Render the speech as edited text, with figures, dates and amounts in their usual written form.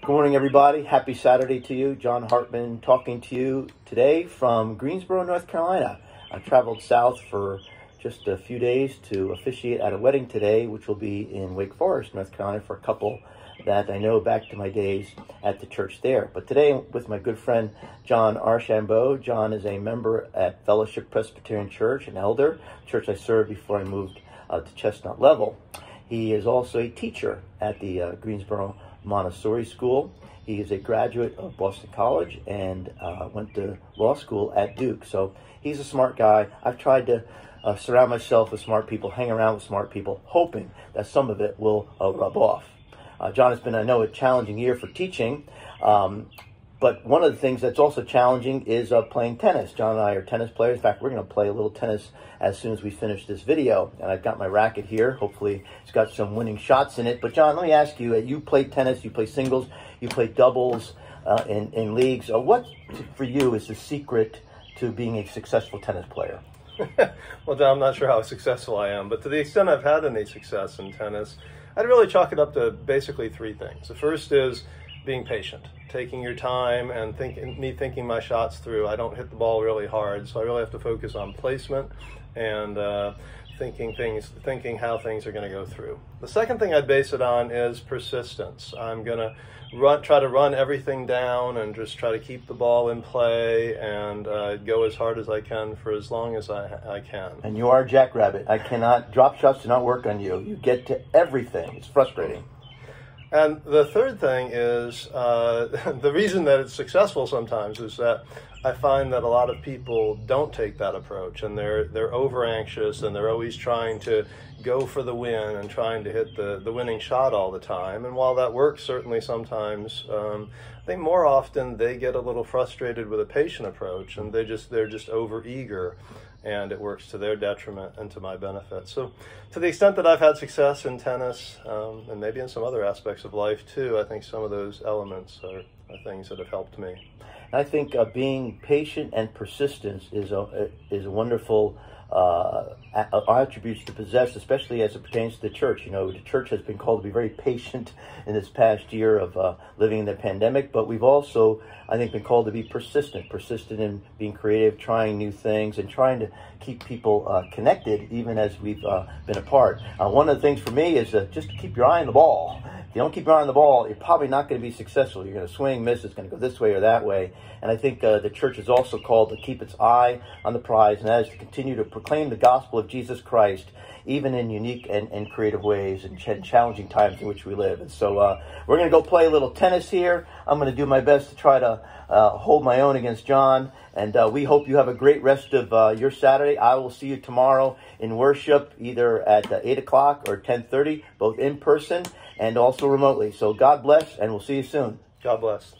Good morning, everybody. Happy Saturday to you. John Hartman talking to you today from Greensboro, North Carolina. I traveled south for just a few days to officiate at a wedding today, which will be in Wake Forest, North Carolina, for a couple that I know back to my days at the church there. But today, with my good friend John Archambault. John is a member at Fellowship Presbyterian Church, an elder, church I served before I moved to Chestnut Level. He is also a teacher at the Greensboro Montessori School. He is a graduate of Boston College and went to law school at Duke. So he's a smart guy. I've tried to surround myself with smart people, hang around with smart people, hoping that some of it will rub off. John, has been, I know, a challenging year for teaching, but one of the things that's also challenging is playing tennis. John and I are tennis players. In fact, we're going to play a little tennis as soon as we finish this video. And I've got my racket here. Hopefully, it's got some winning shots in it. But John, let me ask you, you play tennis, you play singles, you play doubles in leagues. What, for you, is the secret to being a successful tennis player? Well, John, I'm not sure how successful I am, but to the extent I've had any success in tennis, I'd really chalk it up to basically three things. The first is being patient, taking your time and thinking my shots through. I don't hit the ball really hard, so I really have to focus on placement and thinking how things are going to go through. The second thing I'd base it on is persistence. I'm going to try to run everything down and just try to keep the ball in play and go as hard as I can for as long as I can. And you are a jackrabbit. I cannot, drop shots do not work on you. You get to everything. It's frustrating. And the third thing is, the reason that it's successful sometimes is that I find that a lot of people don't take that approach, and they're over anxious and they're always trying to go for the win and trying to hit the winning shot all the time. And while that works certainly sometimes, I think more often they get a little frustrated with a patient approach, and they're just over eager, and it works to their detriment and to my benefit. So to the extent that I've had success in tennis, and maybe in some other aspects of life too, I think some of those elements are things that have helped me. And I think being patient and persistence is a wonderful attributes to possess, especially as it pertains to the church. You know, the church has been called to be very patient in this past year of living in the pandemic, but we've also, I think, been called to be persistent in being creative, trying new things, and trying to keep people connected even as we've been apart. One of the things for me is just to keep your eye on the ball. If you don't keep your eye on the ball, you're probably not going to be successful. You're going to swing, miss, it's going to go this way or that way. And I think the church is also called to keep its eye on the prize, and that is to continue to proclaim the gospel of Jesus Christ, even in unique and creative ways and challenging times in which we live. And so we're going to go play a little tennis here. I'm going to do my best to try to hold my own against John. And we hope you have a great rest of your Saturday. I will see you tomorrow in worship, either at 8 o'clock or 10:30, both in person and also remotely. So God bless, and we'll see you soon. God bless.